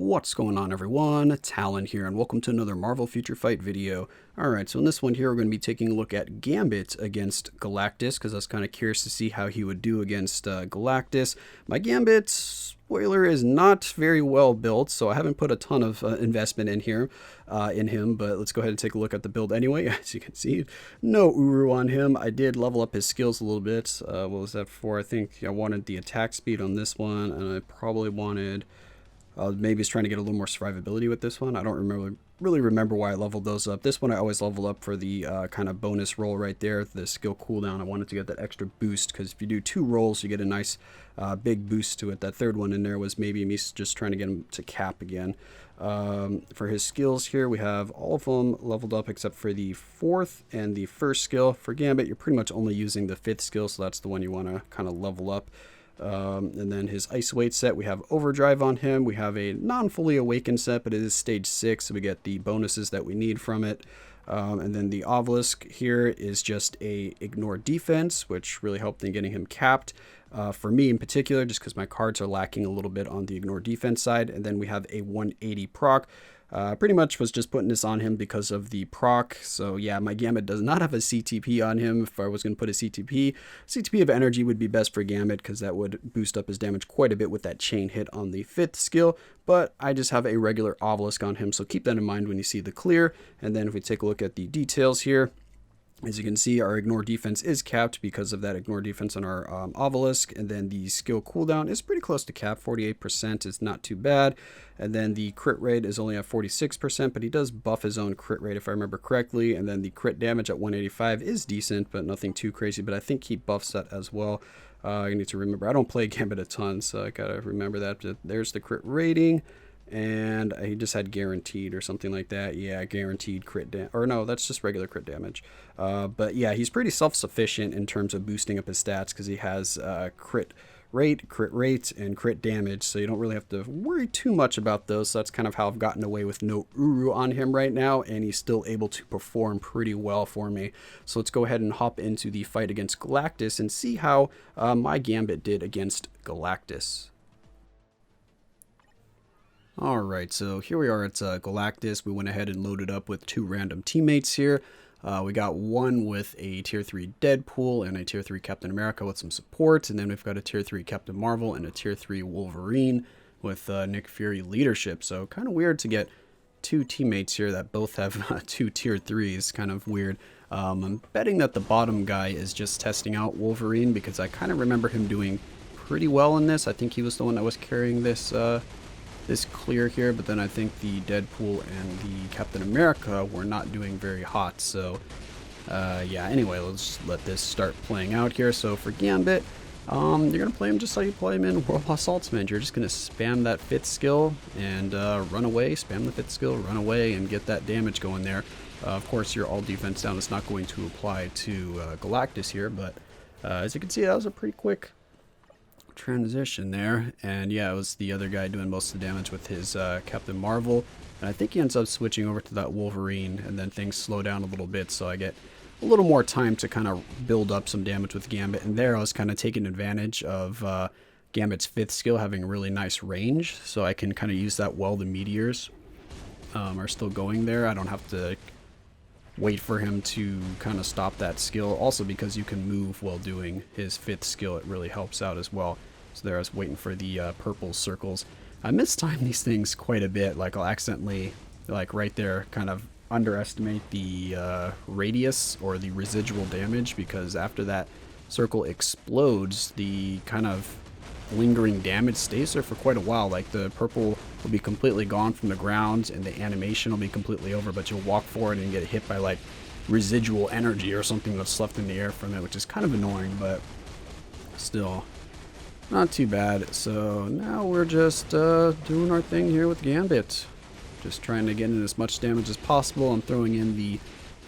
What's going on, everyone? Talen here, and welcome to another Marvel Future Fight video. Alright, so in this one here, we're going to be taking a look at Gambit against Galactus, because I was kind of curious to see how he would do against Galactus. My Gambit, spoiler, is not very well built, so I haven't put a ton of investment in here, in him, but let's go ahead and take a look at the build anyway. As you can see, no Uru on him. I did level up his skills a little bit. What was that for? I think I wanted the attack speed on this one, and I probably wanted... maybe it's trying to get a little more survivability with this one. I don't really remember why I leveled those up. This one I always level up for the kind of bonus roll right there, the skill cooldown. I wanted to get that extra boost because if you do 2 rolls, you get a nice big boost to it. That third one in there was maybe me just trying to get him to cap again. For his skills here, we have all of them leveled up except for the 4th and the 1st skill. For Gambit, you're pretty much only using the 5th skill, so that's the one you want to kind of level up. And then his ice weight set, we have overdrive on him. We have a non-fully awakened set, but it is stage 6, so we get the bonuses that we need from it. And then the obelisk here is just a ignore defense, which really helped in getting him capped. For me in particular, just because my cards are lacking a little bit on the ignore defense side. And then we have a 180 proc. Pretty much was just putting this on him because of the proc. So yeah, my Gambit does not have a CTP on him. If I was going to put a CTP of energy would be best for Gambit because that would boost up his damage quite a bit with that chain hit on the 5th skill. But I just have a regular obelisk on him, so keep that in mind when you see the clear. And then if we take a look at the details here, as you can see, our ignore defense is capped because of that ignore defense on our obelisk. And then the skill cooldown is pretty close to cap. 48% is not too bad. And then the crit rate is only at 46%, but he does buff his own crit rate if I remember correctly. And then the crit damage at 185 is decent, but nothing too crazy. But I think he buffs that as well. I need to remember, I don't play Gambit a ton, so I gotta remember that. But there's the crit rating. And he just had guaranteed or something like that. Yeah, guaranteed crit damage. Or no, that's just regular crit damage. But yeah, he's pretty self-sufficient in terms of boosting up his stats because he has crit rate, and crit damage. So you don't really have to worry too much about those. So that's kind of how I've gotten away with no Uru on him right now. And he's still able to perform pretty well for me. So let's go ahead and hop into the fight against Galactus and see how my Gambit did against Galactus. Alright, so here we are at Galactus. We went ahead and loaded up with 2 random teammates here. We got one with a tier 3 Deadpool and a tier 3 Captain America with some support. And then we've got a tier 3 Captain Marvel and a tier 3 Wolverine with Nick Fury leadership. So kind of weird to get 2 teammates here that both have 2 tier 3s. Kind of weird. I'm betting that the bottom guy is just testing out Wolverine because I kind of remember him doing pretty well in this. I think he was the one that was carrying this clear here, but then I think the Deadpool and the Captain America were not doing very hot. So yeah, anyway, let's let this start playing out here. So for Gambit, you're gonna play him just like you play him in World Boss Ultimate. You're just gonna spam that 5th skill and run away, spam the 5th skill, run away, and get that damage going there. Of course, your all defense down is not going to apply to Galactus here, but as you can see, that was a pretty quick transition there. And yeah, it was the other guy doing most of the damage with his Captain Marvel, and I think he ends up switching over to that Wolverine, and then things slow down a little bit, so I get a little more time to kind of build up some damage with Gambit. And there I was kind of taking advantage of Gambit's 5th skill having really nice range, so I can kind of use that while the meteors are still going there. I don't have to wait for him to kind of stop that skill. Also, because you can move while doing his 5th skill, it really helps out as well. So there I was waiting for the purple circles. I mistime these things quite a bit. Like I'll accidentally, like right there, kind of underestimate the radius or the residual damage, because after that circle explodes, the kind of lingering damage stays there for quite a while. Like the purple will be completely gone from the ground and the animation will be completely over, but you'll walk forward and get hit by like residual energy or something that's left in the air from it, which is kind of annoying, but still not too bad. So now we're just doing our thing here with Gambit, just trying to get in as much damage as possible. I'm throwing in the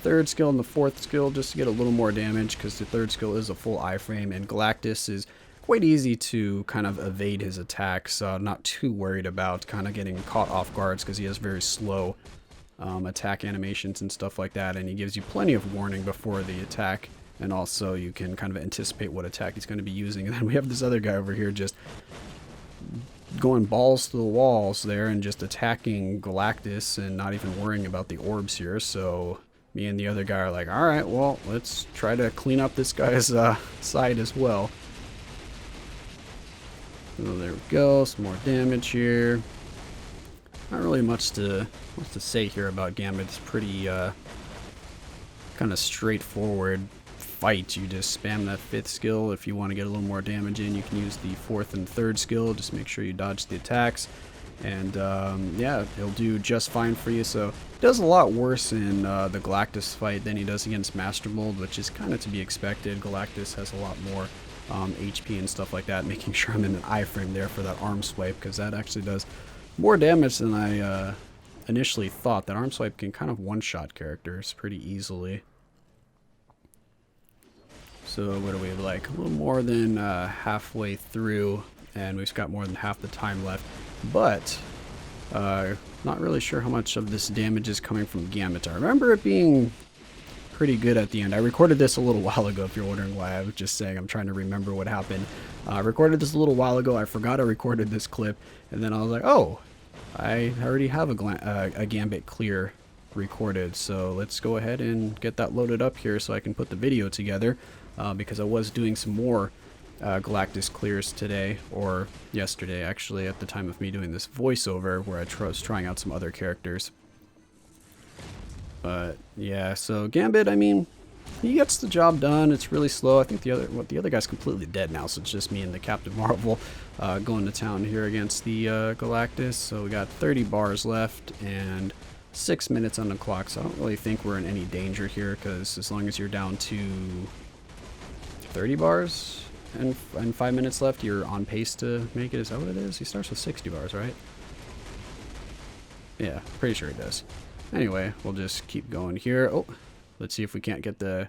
3rd skill and the 4th skill just to get a little more damage, because the 3rd skill is a full iframe, and Galactus is quite easy to kind of evade his attacks. So I'm not too worried about kind of getting caught off guards because he has very slow attack animations and stuff like that, and he gives you plenty of warning before the attack, and also you can kind of anticipate what attack he's going to be using. And then we have this other guy over here just going balls to the walls there and just attacking Galactus and not even worrying about the orbs here. So me and the other guy are like, all right, well, let's try to clean up this guy's side as well. So there we go, some more damage here. Not really much to say here about Gambit. It's pretty kind of straightforward fight. You just spam that 5th skill. If you want to get a little more damage in, you can use the 4th and 3rd skill. Just make sure you dodge the attacks, and yeah, he'll do just fine for you. So he does a lot worse in the Galactus fight than he does against Master Mold, which is kind of to be expected. Galactus has a lot more HP and stuff like that. Making sure I'm in an iframe there for that arm swipe, because that actually does more damage than I initially thought. That arm swipe can kind of one-shot characters pretty easily. So what do we have, like a little more than halfway through, and we've got more than half the time left, but not really sure how much of this damage is coming from Gambit. I remember it being pretty good at the end. I recorded this a little while ago, if you're wondering why I was just saying I'm trying to remember what happened. I recorded this a little while ago. I forgot I recorded this clip, and then I was like, oh, I already have a Gambit clear recorded, so let's go ahead and get that loaded up here so I can put the video together. Because I was doing some more Galactus clears today, or yesterday actually, at the time of me doing this voiceover, where I was trying out some other characters. But yeah, so Gambit, I mean, he gets the job done. It's really slow. I think the other guy's completely dead now, so it's just me and the Captain Marvel going to town here against the Galactus. So we got 30 bars left and 6 minutes on the clock, so I don't really think we're in any danger here, because as long as you're down to 30 bars and 5 minutes left, you're on pace to make it. Is that what it is? He starts with 60 bars, right? Yeah, pretty sure he does. Anyway, we'll just keep going here. Oh, let's see if we can't get the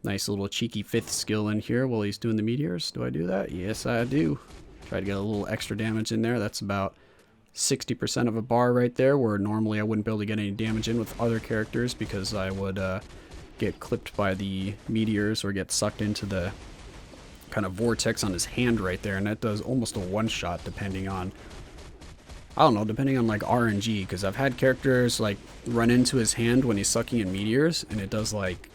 nice little cheeky 5th skill in here while he's doing the meteors. Do I do that? Yes, I do. Try to get a little extra damage in there. That's about 60% of a bar right there, where normally I wouldn't be able to get any damage in with other characters, because I would get clipped by the meteors or get sucked into the kind of vortex on his hand right there, and that does almost a one-shot depending on, I don't know, depending on like RNG, because I've had characters like run into his hand when he's sucking in meteors and it does like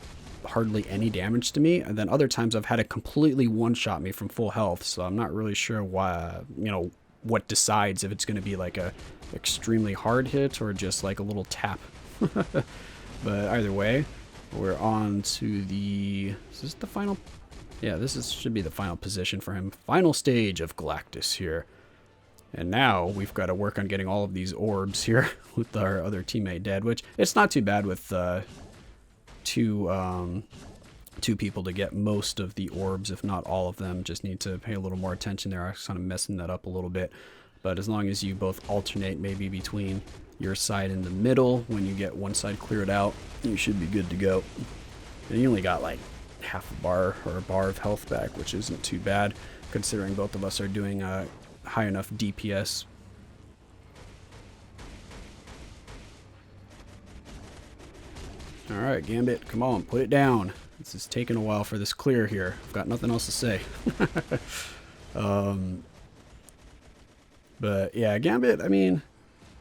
hardly any damage to me, and then other times I've had it completely one-shot me from full health. So I'm not really sure why, you know, what decides if it's going to be like a extremely hard hit or just like a little tap. But either way, we're on to the, is this the final? Yeah, should be the final position for him. Final stage of Galactus here. And now we've got to work on getting all of these orbs here with our other teammate dead, which it's not too bad with two people to get most of the orbs, if not all of them. Just need to pay a little more attention there. I was kind of messing that up a little bit. But as long as you both alternate maybe between your side in the middle, when you get one side cleared out, you should be good to go. And you only got like half a bar or a bar of health back, which isn't too bad considering both of us are doing high enough DPS. Alright, Gambit, come on, put it down. This is taking a while for this clear here. I've got nothing else to say. But yeah, Gambit, I mean,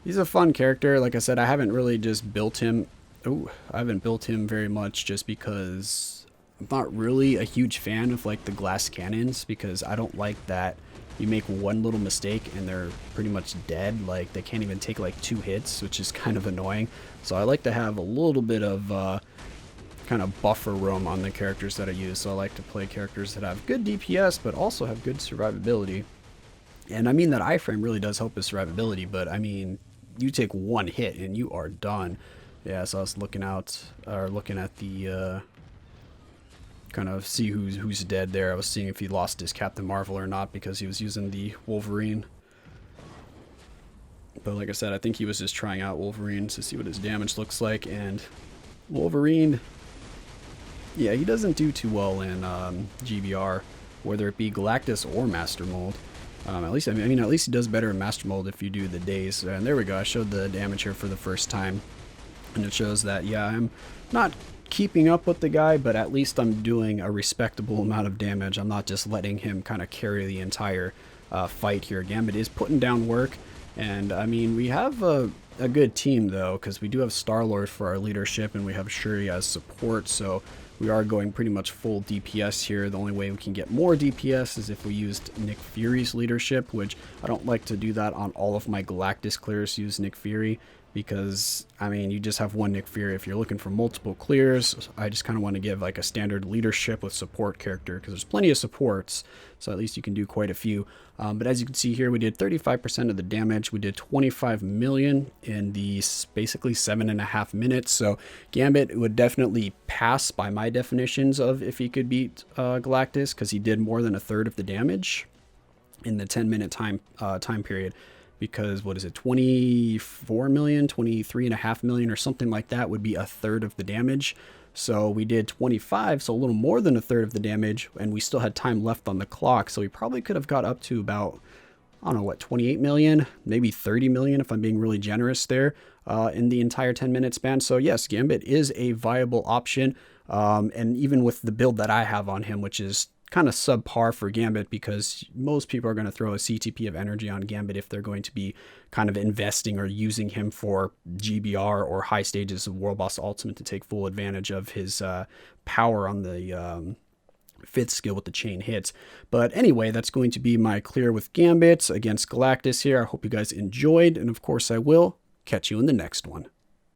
he's a fun character. Like I said, I haven't really just built him. I haven't built him very much just because I'm not really a huge fan of like the glass cannons, because I don't like that you make one little mistake and they're pretty much dead. Like they can't even take like 2 hits, which is kind of annoying. So I like to have a little bit of kind of buffer room on the characters that I use. So I like to play characters that have good DPS but also have good survivability. And I mean that iframe really does help with survivability, but I mean, you take 1 hit and you are done. Yeah, so I was looking at the kind of see who's dead there. I was seeing if he lost his Captain Marvel or not, because he was using the Wolverine. But like I said, I think he was just trying out Wolverine to see what his damage looks like, and Wolverine, yeah, he doesn't do too well in GBR, whether it be Galactus or Master Mold. At least, I mean, at least he does better in Master Mold if you do the days. And there we go. I showed the damage here for the first time, and it shows that, yeah, I'm not keeping up with the guy, but at least I'm doing a respectable amount of damage. I'm not just letting him kind of carry the entire fight here. Gambit is putting down work, and I mean, we have a good team though, because we do have Star-Lord for our leadership, and we have Shuri as support, so we are going pretty much full DPS here. The only way we can get more DPS is if we used Nick Fury's leadership, which I don't like to do that on all of my Galactus clears, use Nick Fury, because, I mean, you just have one Nick Fury. If you're looking for multiple clears, I just kind of want to give like a standard leadership with support character, because there's plenty of supports, so at least you can do quite a few. But as you can see here, we did 35% of the damage. We did 25 million in the basically 7.5 minutes. So Gambit would definitely pass by my definitions of if he could beat Galactus, because he did more than a third of the damage in the 10-minute time period. Because what is it, 24 million, 23.5 million or something like that would be a third of the damage. So we did 25, so a little more than a third of the damage, and we still had time left on the clock. So we probably could have got up to about, I don't know, what, 28 million, maybe 30 million if I'm being really generous there in the entire 10-minute span. So yes, Gambit is a viable option. And even with the build that I have on him, which is kind of subpar for Gambit, because most people are going to throw a CTP of energy on Gambit if they're going to be kind of investing or using him for GBR or high stages of World Boss Ultimate to take full advantage of his power on the fifth skill with the chain hits. But anyway, that's going to be my clear with Gambit against Galactus here. I hope you guys enjoyed, and of course I will catch you in the next one.